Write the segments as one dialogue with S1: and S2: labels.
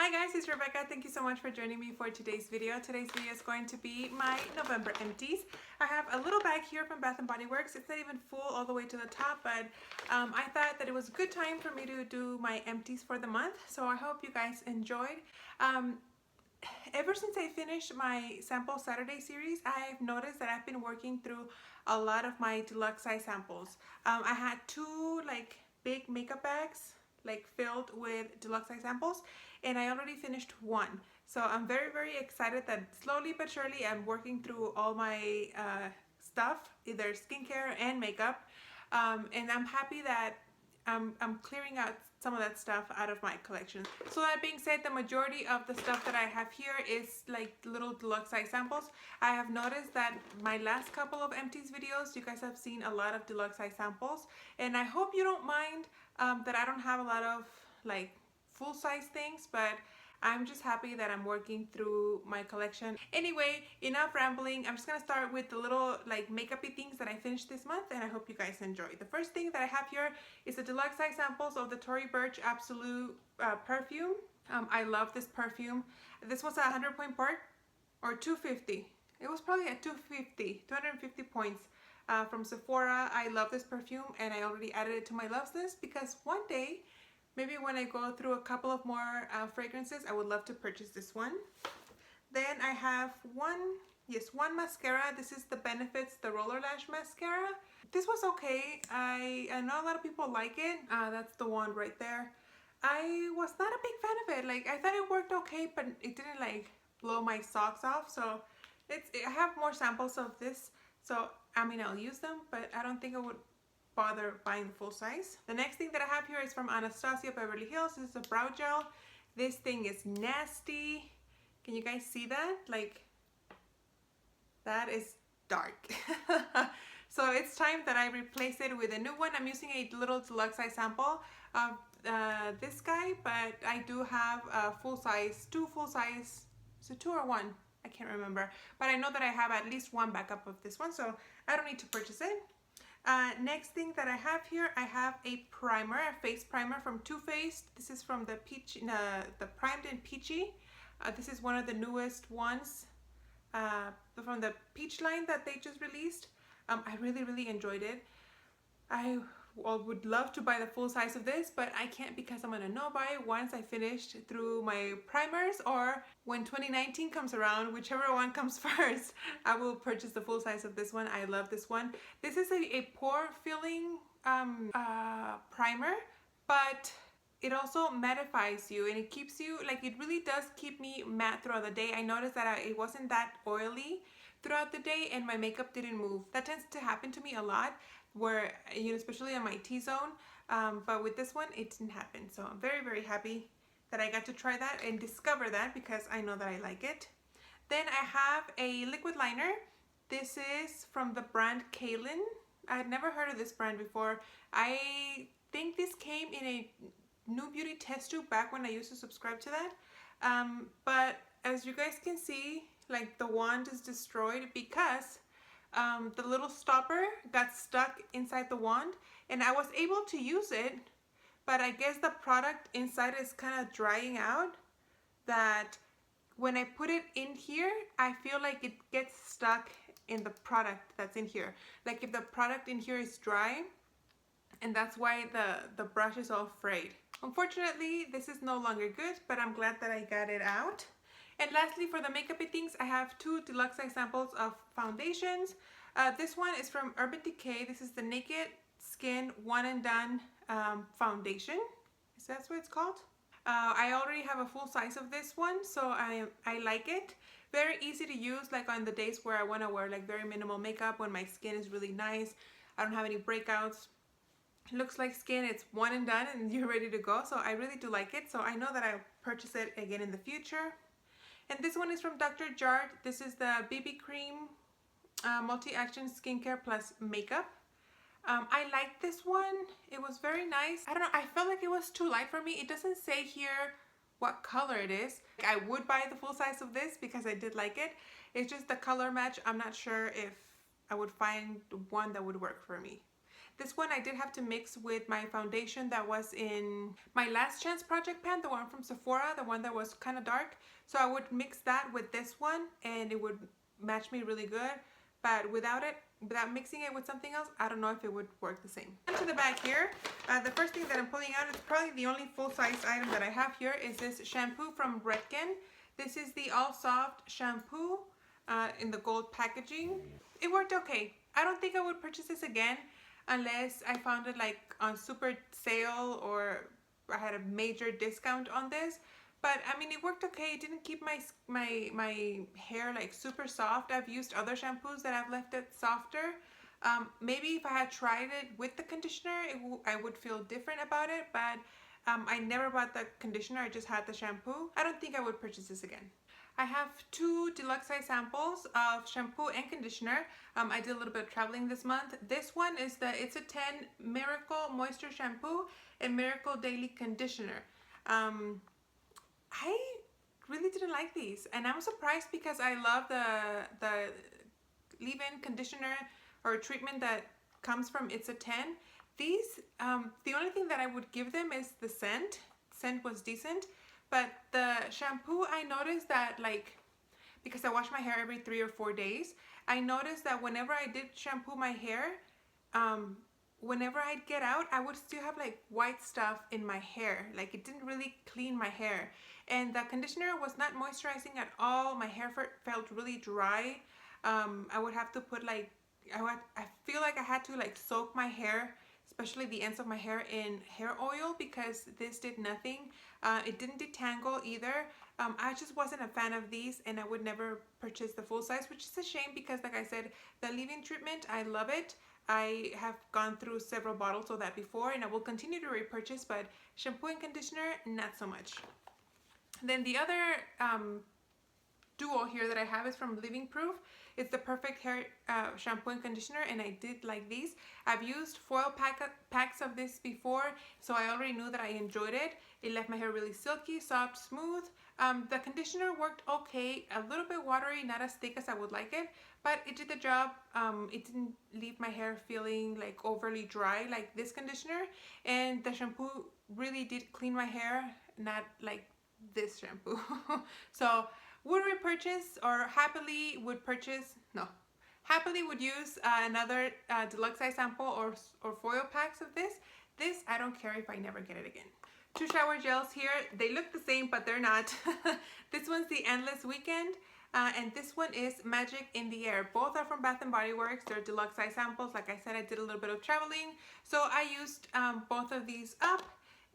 S1: Hi guys, it's Rebecca. Thank you so much for joining me for today's video. Today's video is going to be my November empties. I have a little bag here from Bath & Body Works. It's not even full all the way to the top, but I thought that it was a good time for me to do my empties for the month. So I hope you guys enjoyed. Ever since I finished my Sample Saturday series, I've noticed that I've been working through a lot of my deluxe size samples. I had two big makeup bags filled with deluxe size samples, and I already finished one. So I'm very excited that slowly but surely I'm working through all my stuff, either skincare and makeup, and I'm happy that I'm clearing out some of that stuff out of my collection. So that being said, the majority of the stuff that I have here is like little deluxe size samples. I have noticed that my last couple of empties videos, you guys have seen a lot of deluxe size samples, and I hope you don't mind that I don't have a lot of full size things, but I'm just happy that I'm working through my collection. Anyway, enough rambling. I'm just gonna start with the little makeup-y things that I finished this month, and I hope you guys enjoy. The first thing that I have here is the deluxe size samples of the Tory Burch Absolute perfume. I love this perfume. This was a 100-point part, or 250. It was probably at 250 points from Sephora. I love this perfume, and I already added it to my loves list because one day, maybe when I go through a couple of more fragrances, I would love to purchase this one. Then I have one mascara. This is the Benefits, the Roller Lash Mascara. This was okay. I know a lot of people like it. That's the one right there. I was not a big fan of it. I thought it worked okay, but it didn't blow my socks off. So I have more samples of this. So I mean, I'll use them, but I don't think I would bother buying the full size. The next thing that I have here is from Anastasia Beverly Hills. This is a brow gel. This thing is nasty. Can you guys see that? That is dark. So it's time that I replace it with a new one. I'm using a little deluxe size sample of this guy, but I do have a two full size, so two or one, I can't remember, but I know that I have at least one backup of this one, so I don't need to purchase it. Next thing that I have here, I have a primer, a face primer from Too Faced. This is from the Primed and Peachy. This is one of the newest ones from the Peach line that they just released. I really enjoyed it. I would love to buy the full size of this, but I can't because I'm gonna know buy once I finished through my primers, or when 2019 comes around, whichever one comes first, I will purchase the full size of this one. I love this one. This is a pore filling primer, but it also mattifies you, and it keeps you, it really does keep me matte throughout the day. I noticed that it wasn't that oily throughout the day, and my makeup didn't move. That tends to happen to me a lot, where, especially on my T-zone, but with this one it didn't happen. So I'm very happy that I got to try that and discover that, because I know that I like it. Then I have a liquid liner. This is from the brand Kaylin. I had never heard of this brand before. I think this came in a New Beauty test tube back when I used to subscribe to that, but as you guys can see, the wand is destroyed because the little stopper got stuck inside the wand, and I was able to use it, but I guess the product inside is kind of drying out, that when I put it in here, I feel like it gets stuck in the product that's in here. If the product in here is dry, and that's why the brush is all frayed. Unfortunately, this is no longer good, but I'm glad that I got it out. And lastly, for the makeup things, I have two deluxe size samples of foundations. This one is from Urban Decay. This is the Naked Skin One and Done foundation. Is that what it's called? I already have a full size of this one, so I like it. Very easy to use, on the days where I want to wear very minimal makeup, when my skin is really nice, I don't have any breakouts. It looks like skin, it's one and done, and you're ready to go. So I really do like it, so I know that I'll purchase it again in the future. And this one is from Dr. Jart. This is the BB Cream Multi-Action Skincare Plus Makeup. I like this one. It was very nice. I don't know, I felt like it was too light for me. It doesn't say here what color it is. I would buy the full size of this because I did like it. It's just the color match. I'm not sure if I would find one that would work for me. This one I did have to mix with my foundation that was in my Last Chance Project pan, the one from Sephora, the one that was kind of dark. So I would mix that with this one and it would match me really good. But without mixing it with something else, I don't know if it would work the same. Into the bag here, the first thing that I'm pulling out is probably the only full-size item that I have here is this shampoo from Redken. This is the All Soft shampoo in the gold packaging. It worked okay. I don't think I would purchase this again unless I found it like on super sale or I had a major discount on this. But I mean, it worked okay. It didn't keep my hair like super soft. I've used other shampoos that have left it softer. Maybe if I had tried it with the conditioner, I would feel different about it. But I never bought the conditioner. I just had the shampoo. I don't think I would purchase this again. I have 2 deluxe size samples of shampoo and conditioner. I did a little bit of traveling this month. This one is the It's a 10 Miracle Moisture Shampoo and Miracle Daily Conditioner. I really didn't like these, and I'm surprised because I love the leave-in conditioner or treatment that comes from It's a 10. These, the only thing that I would give them is the scent. Scent was decent, but the shampoo, I noticed that, like, because I wash my hair every 3 or 4 days, I noticed that whenever I did shampoo my hair, whenever I'd get out, I would still have like white stuff in my hair. Like, it didn't really clean my hair. And the conditioner was not moisturizing at all. My hair felt really dry. I would have to put like, I feel like I had to like soak my hair, especially the ends of my hair, in hair oil because this did nothing. It didn't detangle either. I just wasn't a fan of these, and I would never purchase the full size, which is a shame because, like I said, the leave-in treatment, I love it. I have gone through several bottles of that before, and I will continue to repurchase, but shampoo and conditioner, not so much. Then the other duo here that I have is from Living Proof. It's the Perfect Hair shampoo and conditioner, and I did like these. I've used foil packs of this before, so I already knew that I enjoyed it. It left my hair really silky, soft, smooth. The conditioner worked okay, a little bit watery, not as thick as I would like it, but it did the job. It didn't leave my hair feeling like overly dry like this conditioner, and the shampoo really did clean my hair, not like this shampoo. So would repurchase, or happily would purchase, no, happily would use another deluxe size sample or foil packs of this. This, I don't care if I never get it again. 2 shower gels here. They look the same, but they're not. This one's the Endless Weekend, and this one is Magic in the Air. Both are from Bath & Body Works. They're deluxe size samples. Like I said, I did a little bit of traveling, so I used both of these up.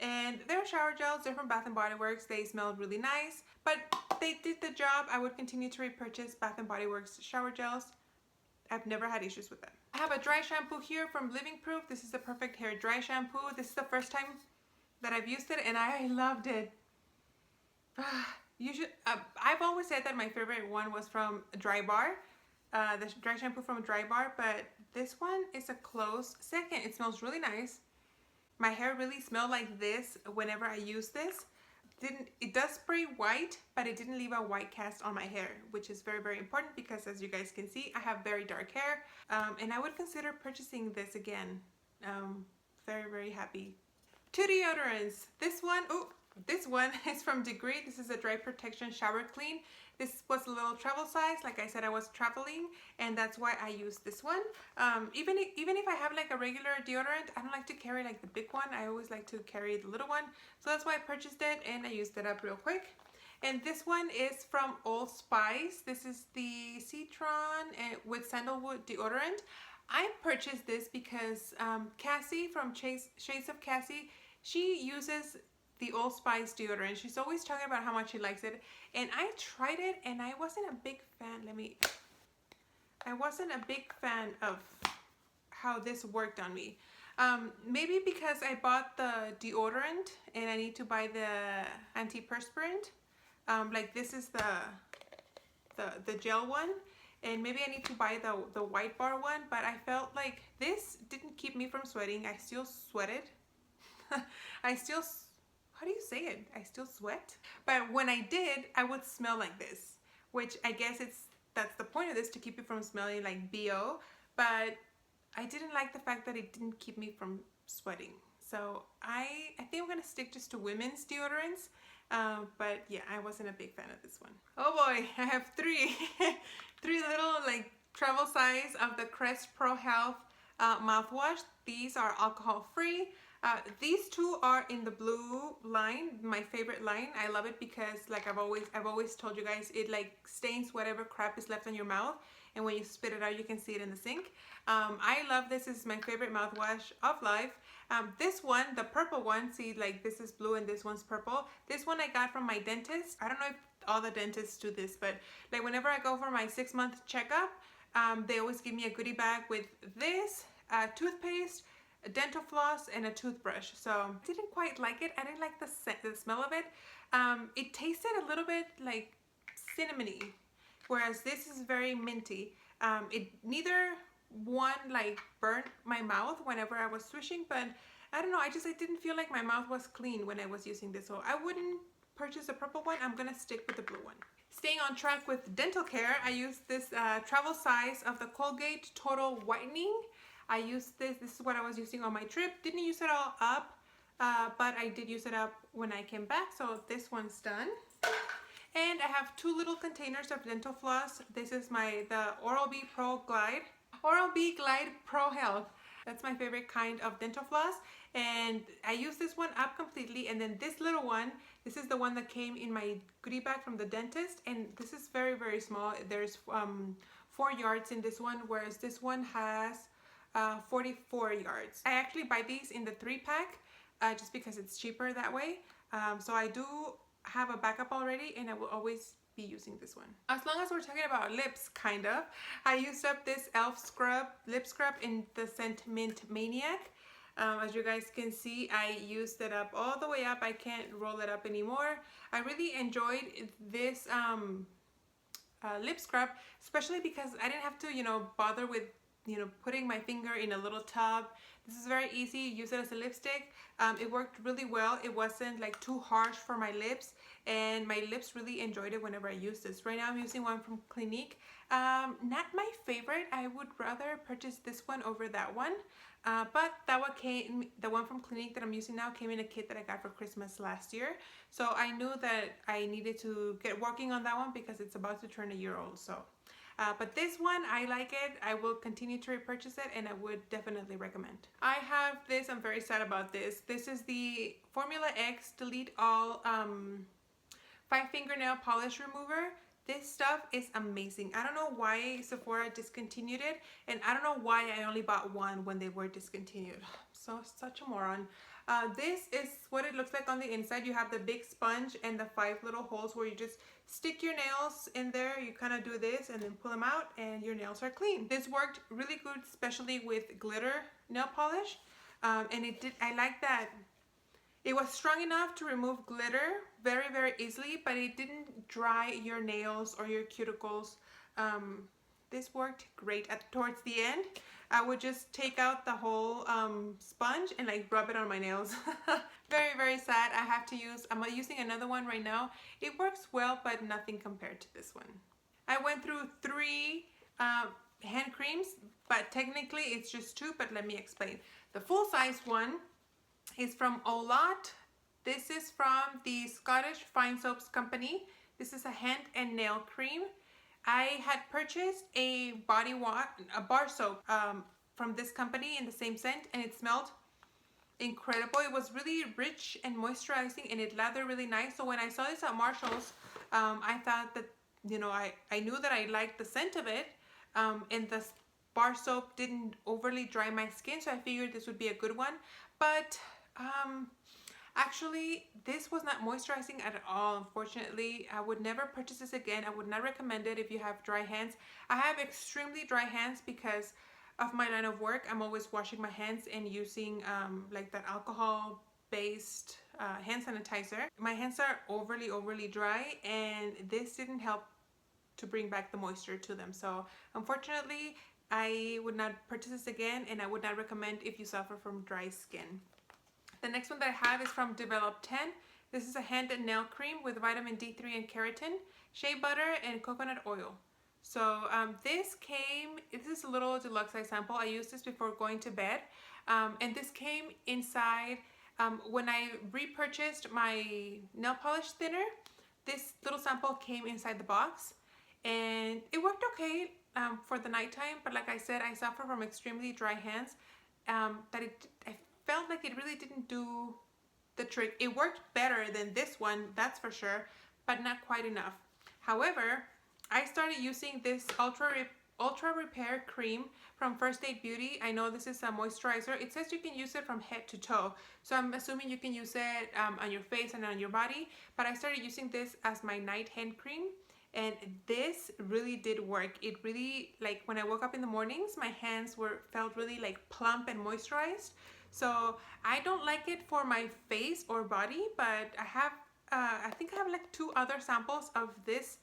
S1: And they're shower gels. They're from Bath & Body Works. They smelled really nice, but they did the job. I would continue to repurchase Bath & Body Works shower gels. I've never had issues with them. I have a dry shampoo here from Living Proof. This is the Perfect Hair Dry Shampoo. This is the first time that I've used it, and I loved it. You should. I've always said that my favorite one was from Dry Bar, the dry shampoo from Dry Bar, but this one is a close second. It smells really nice. My hair really smelled like this whenever I use this. It does spray white, but it didn't leave a white cast on my hair, which is very, very important because, as you guys can see, I have very dark hair, and I would consider purchasing this again. Very, very happy. 2 deodorants. This one is from Degree. This is a Dry Protection Shower Clean. This was a little travel size. Like I said, I was traveling, and that's why I used this one. Even if I have like a regular deodorant, I don't like to carry like the big one. I always like to carry the little one. So that's why I purchased it, and I used it up real quick. And this one is from Old Spice. This is the Citron with Sandalwood deodorant. I purchased this because Cassie from Shades of Cassie, she uses the Old Spice deodorant. She's always talking about how much she likes it, and I tried it, and I wasn't a big fan. I wasn't a big fan of how this worked on me. Maybe because I bought the deodorant and I need to buy the antiperspirant. Like this is the gel one, and maybe I need to buy the white bar one, but I felt like this didn't keep me from sweating. I still sweated. How do you say it? I still sweat. But when I did, I would smell like this, which I guess that's the point of this, to keep it from smelling like BO. But I didn't like the fact that it didn't keep me from sweating. So I think I'm gonna stick just to women's deodorants. But yeah, I wasn't a big fan of this one. Oh boy, I have three, three little like travel size of the Crest Pro Health mouthwash. These are alcohol free. These two are in the blue line, my favorite line. I love it because like I've always told you guys, it like stains whatever crap is left on your mouth, and when you spit it out you can see it in the sink. I love this. This is my favorite mouthwash of life. This one, the purple one, see like this is blue and this one's purple. This one I got from my dentist. I don't know if all the dentists do this, but like whenever I go for my 6-month checkup, they always give me a goodie bag with this, toothpaste, a dental floss, and a toothbrush. So I didn't quite like it. I didn't like the scent, the smell of it. It tasted a little bit like cinnamony, whereas this is very minty. It neither one like burnt my mouth whenever I was swishing, but I don't know, I didn't feel like my mouth was clean when I was using this, so I wouldn't purchase the purple one. I'm gonna stick with the blue one. Staying on track with dental care, I used this travel size of the Colgate Total Whitening. I used this is what I was using on my trip. Didn't use it all up, but I did use it up when I came back, so this one's done. And I have 2 little containers of dental floss. This is the Oral-B Pro Glide. Oral-B Glide Pro Health. That's my favorite kind of dental floss. And I use this one up completely. And then this little one, this is the one that came in my goodie bag from the dentist. And this is very, very small. There's 4 yards in this one, whereas this one has 44 yards. I actually buy these in the 3-pack just because it's cheaper that way. So I do have a backup already, and I will always be using this one. As long as we're talking about lips, kind of, I used up this e.l.f. lip scrub in the scent Mint Maniac. As you guys can see, I used it up all the way up. I can't roll it up anymore. I really enjoyed this lip scrub, especially because I didn't have to, you know, bother with, you know, putting my finger in a little tub. This is very easy. Use it as a lipstick. It worked really well. It wasn't like too harsh for my lips, and my lips really enjoyed it whenever I used this. Right now I'm using one from Clinique. Not my favorite. I would rather purchase this one over that one. But that one came, the one from Clinique that I'm using now came in a kit that I got for Christmas last year. So I knew that I needed to get working on that one because it's about to turn a year old. So. But this one, I like it. I will continue to repurchase it, and I would definitely recommend. I have this. I'm very sad about this. This is the Formula X Delete All 5-finger nail polish remover. This stuff is amazing. I don't know why Sephora discontinued it, and I don't know why I only bought one when they were discontinued. So such a moron. This is what it looks like on the inside. You have the big sponge and the 5 little holes where you just stick your nails in there. You kind of do this and then pull them out, and your nails are clean. This worked really good, especially with glitter nail polish. And it did. I like that it was strong enough to remove glitter very, very easily, but it didn't dry your nails or your cuticles. This worked great. Towards the end, I would just take out the whole sponge and like rub it on my nails. Very, very sad. I'm using another one right now. It works well, but nothing compared to this one. I went through 3 hand creams, but technically it's just 2, but let me explain. The full-size one is from Olot. This is from the Scottish Fine Soaps Company. This is a hand and nail cream. I had purchased a body wash, a bar soap from this company in the same scent, and it smelled incredible. It was really rich and moisturizing, and it lathered really nice. So when I saw this at Marshall's, I thought that, you know, I knew that I liked the scent of it, and the bar soap didn't overly dry my skin, so I figured this would be a good one. But actually, this was not moisturizing at all, unfortunately. I would never purchase this again. I would not recommend it if you have dry hands. I have extremely dry hands because of my line of work. I'm always washing my hands and using like that alcohol-based hand sanitizer. My hands are overly dry, and this didn't help to bring back the moisture to them. So unfortunately, I would not purchase this again, and I would not recommend if you suffer from dry skin. The next one that I have is from Develop 10. This is a hand and nail cream with vitamin D3 and keratin, shea butter, and coconut oil. So this is a little deluxe size sample. I used this before going to bed. And this came inside, when I repurchased my nail polish thinner, this little sample came inside the box. And it worked okay for the nighttime. But like I said, I suffer from extremely dry hands. I felt like it really didn't do the trick. It worked better than this one, that's for sure, but not quite enough. However, I started using this Ultra Repair Cream from First Aid Beauty. I know this is a moisturizer. It says you can use it from head to toe. So I'm assuming you can use it on your face and on your body. But I started using this as my night hand cream. And this really did work. It really, like when I woke up in the mornings, my hands felt really like plump and moisturized. So I don't like it for my face or body, but I think I have like 2 other samples of this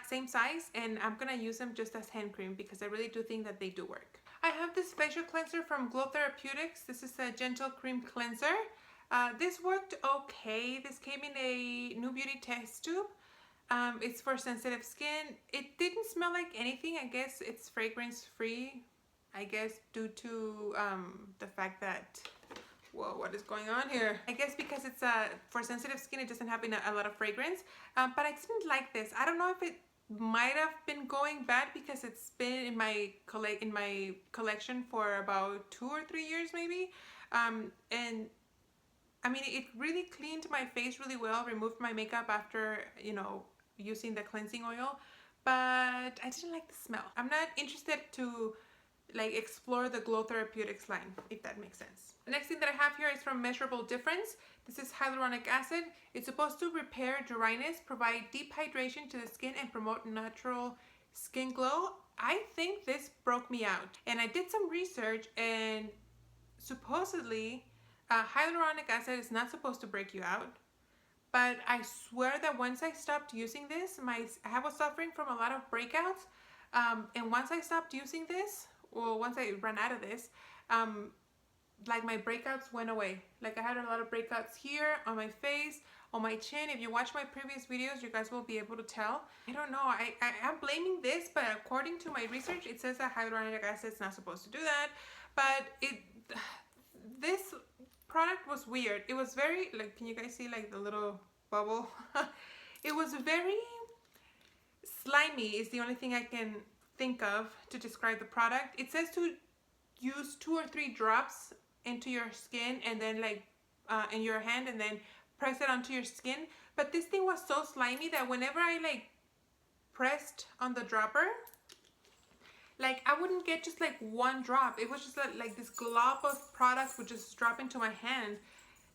S1: same size, and I'm gonna use them just as hand cream because I really do think that they do work. I have this facial cleanser from Glow Therapeutics. This is a gentle cream cleanser. This worked okay. This came in a New Beauty test tube. It's for sensitive skin. It didn't smell like anything. I guess it's fragrance free. I guess due to the fact that, whoa, what is going on here? I guess because it's for sensitive skin, it doesn't have a lot of fragrance. But I didn't like this. I don't know if it might have been going bad because it's been in my collection for about 2 or 3 years maybe. And I mean, it really cleaned my face really well, removed my makeup after, you know, using the cleansing oil, but I didn't like the smell. I'm not interested to like explore the Glow Therapeutics line, if that makes sense. The next thing that I have here is from Measurable Difference. This is hyaluronic acid. It's supposed to repair dryness, provide deep hydration to the skin, and promote natural skin glow. I think this broke me out, and I did some research, and supposedly hyaluronic acid is not supposed to break you out. But I swear that once I stopped using this, I was suffering from a lot of breakouts. And once I stopped using this, well, once I ran out of this, like my breakouts went away. Like I had a lot of breakouts here, on my face, on my chin. If you watch my previous videos, you guys will be able to tell. I don't know, I'm blaming this, but according to my research, it says that hyaluronic acid is not supposed to do that. But this product was weird. It was very, like, can you guys see like the little bubble? It was very slimy is the only thing I can think of to describe the product. It says to use 2 or 3 drops into your skin and then like in your hand and then press it onto your skin. But this thing was so slimy that whenever I like pressed on the dropper, like I wouldn't get just like 1 drop. It was just like this glob of product would just drop into my hand.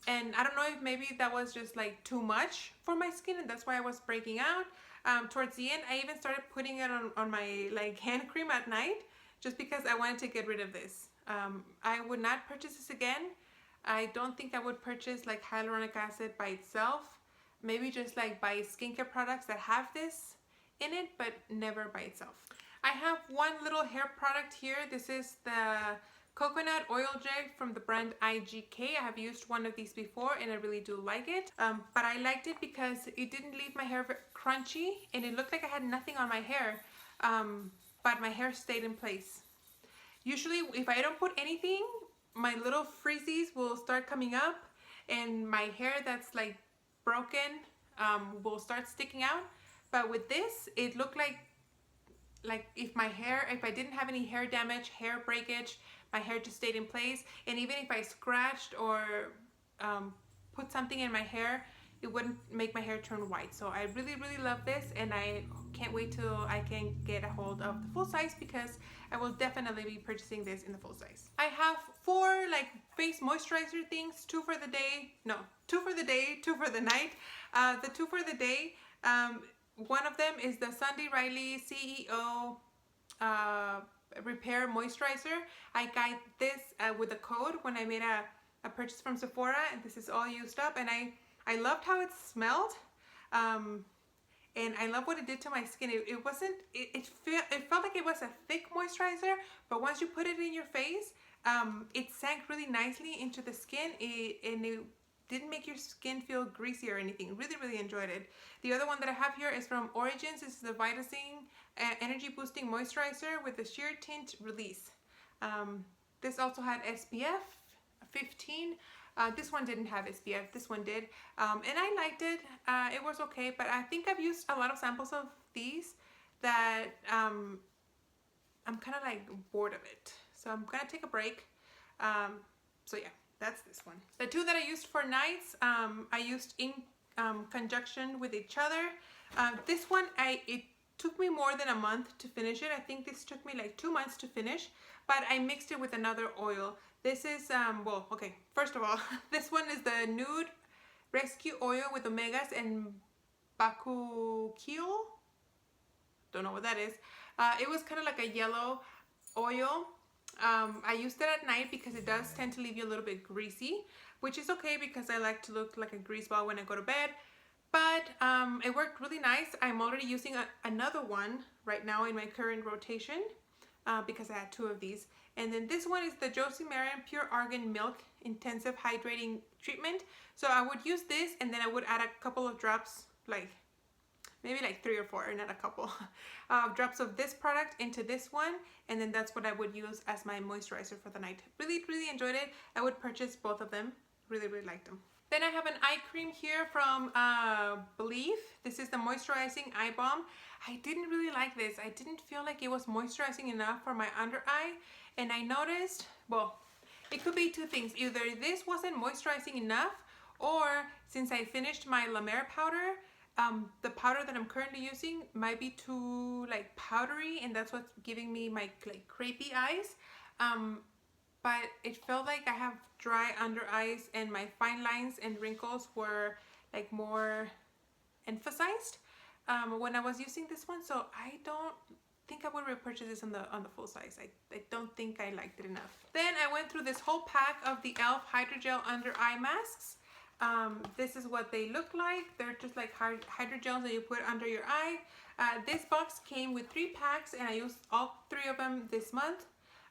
S1: And I don't know if maybe that was just like too much for my skin and that's why I was breaking out. Towards the end, I even started putting it on my like hand cream at night just because I wanted to get rid of this. I would not purchase this again. I don't think I would purchase like hyaluronic acid by itself. Maybe just like buy skincare products that have this in it, but never by itself. I have one little hair product here. This is the coconut oil gel from the brand IGK. I have used one of these before and I really do like it. But I liked it because it didn't leave my hair crunchy and it looked like I had nothing on my hair. But my hair stayed in place. Usually if I don't put anything, my little frizzies will start coming up and my hair that's like broken will start sticking out. But with this, it looked like if I didn't have any hair damage, hair breakage, my hair just stayed in place. And even if I scratched or put something in my hair, it wouldn't make my hair turn white. So I really, really love this and I can't wait till I can get a hold of the full size because I will definitely be purchasing this in the full size. I have 4 like face moisturizer things, 2 for the day, no, 2 for the day, 2 for the night. The 2 for the day, one of them is the Sunday Riley CEO Repair Moisturizer. I got this with a code when I made a purchase from Sephora and this is all used up and I loved how it smelled and I love what it did to my skin. It felt like it was a thick moisturizer, but once you put it in your face, it sank really nicely into the skin and it didn't make your skin feel greasy or anything. Really enjoyed it. The other one that I have here is from Origins. This is the Vitazing Energy Boosting Moisturizer with the Sheer Tint Release. This also had SPF 15. This one didn't have SPF, this one did. And I liked it. It was okay, but I think I've used a lot of samples of these that I'm kind of like bored of it. So I'm gonna take a break. So yeah, that's this one. The two that I used for nights, I used in conjunction with each other. This one, it took me more than a month to finish it. I think this took me like 2 months to finish, but I mixed it with another oil. This is, well, okay, first of all, this one is the Nude Rescue Oil with Omegas and Bakuchiol. Don't know what that is. It was kind of like a yellow oil. I used it at night because it does tend to leave you a little bit greasy, which is okay because I like to look like a grease ball when I go to bed. But it worked really nice. I'm already using another one right now in my current rotation because I had 2 of these. And then this one is the Josie Maran Pure Argan Milk Intensive Hydrating Treatment. So I would use this and then I would add a couple of drops, like maybe like 3 or 4, not a couple, drops of this product into this one. And then that's what I would use as my moisturizer for the night. Really enjoyed it. I would purchase both of them. Really liked them. Then I have an eye cream here from Believe. This is the Moisturizing Eye Balm. I didn't really like this. I didn't feel like it was moisturizing enough for my under eye. And I noticed, well, it could be 2 things. Either this wasn't moisturizing enough, or since I finished my La Mer powder, the powder that I'm currently using might be too like powdery, and that's what's giving me my like crepey eyes. But it felt like I have dry under eyes and my fine lines and wrinkles were like more emphasized when I was using this one. So I don't think I would repurchase this on the full size. I don't think I liked it enough. Then I went through this whole pack of the e.l.f. Hydrogel Under Eye Masks. This is what they look like. They're just like hydrogels that you put under your eye. This box came with 3 packs and I used all 3 of them this month.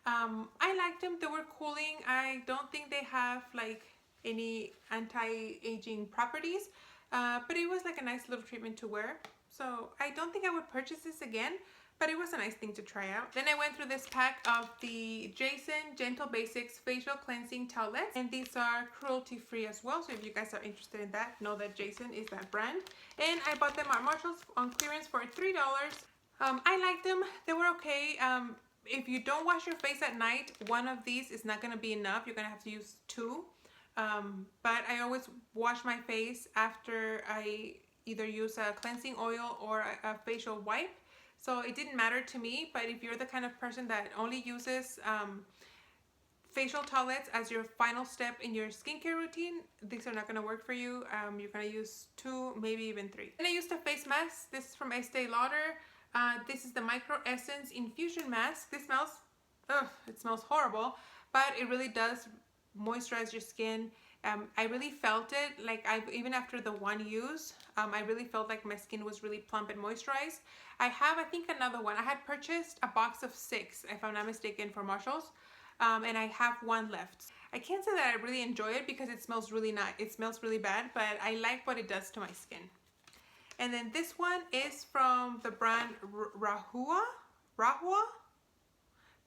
S1: I liked them. They were cooling. I don't think they have like any anti-aging properties, but it was like a nice little treatment to wear. So I don't think I would purchase this again, but it was a nice thing to try out. Then I went through this pack of the Jason Gentle Basics Facial Cleansing Towelettes, and these are cruelty-free as well. So if you guys are interested in that, know that Jason is that brand. And I bought them at Marshall's on clearance for $3. I liked them. They were okay. If you don't wash your face at night, one of these is not going to be enough. You're going to have to use 2. But I always wash my face after I either use a cleansing oil or a facial wipe. So it didn't matter to me. But if you're the kind of person that only uses facial towelettes as your final step in your skincare routine, these are not going to work for you. You're going to use 2, maybe even 3. And I used a face mask. This is from Estee Lauder. This is the Micro Essence Infusion Mask. This smells, it smells horrible, but it really does moisturize your skin. I really felt it, like even after the 1 use, I really felt like my skin was really plump and moisturized. I have, I think, another one. I had purchased a box of 6, if I'm not mistaken, for Marshall's, and I have 1 left. I can't say that I really enjoy it because it smells really nice. It smells really bad, but I like what it does to my skin. And then this one is from the brand Rahua.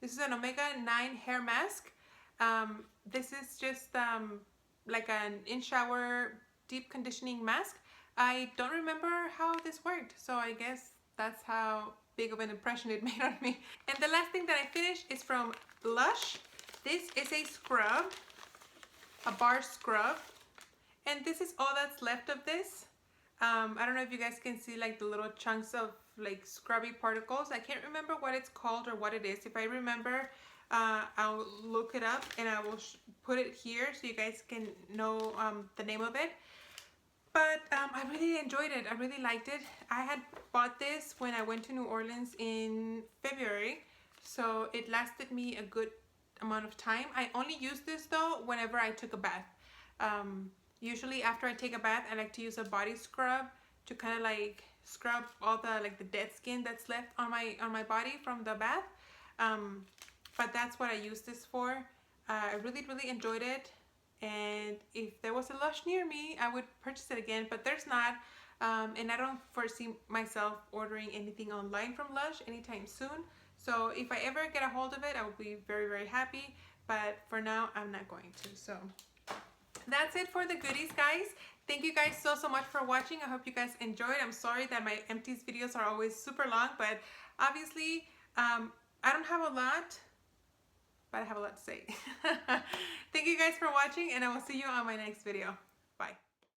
S1: This is an omega-9 hair mask. This is just like an in-shower deep conditioning mask. I don't remember how this worked, so I guess that's how big of an impression it made on me. And the last thing that I finished is from Lush. This is a scrub, a bar scrub. And this is all that's left of this. I don't know if you guys can see like the little chunks of like scrubby particles. I can't remember what it's called or what it is. If I remember, I'll look it up and I will put it here so you guys can know the name of it. But I really enjoyed it. I really liked it. I had bought this when I went to New Orleans in February, so it lasted me a good amount of time. I only used this though whenever I took a bath. Usually after I take a bath, I like to use a body scrub to kind of like scrub all the like the dead skin that's left on my body from the bath. But that's what I use this for. I really enjoyed it. and if there was a Lush near me, I would purchase it again, but there's not. And I don't foresee myself ordering anything online from Lush anytime soon. So if I ever get a hold of it, I will be very, very happy. But for now, I'm not going to. So that's it for the goodies, guys. Thank you guys so much for watching. I hope you guys enjoyed. I'm sorry that my empties videos are always super long, but obviously I don't have a lot, but I have a lot to say. Thank you guys for watching, and I will see you on my next video. Bye.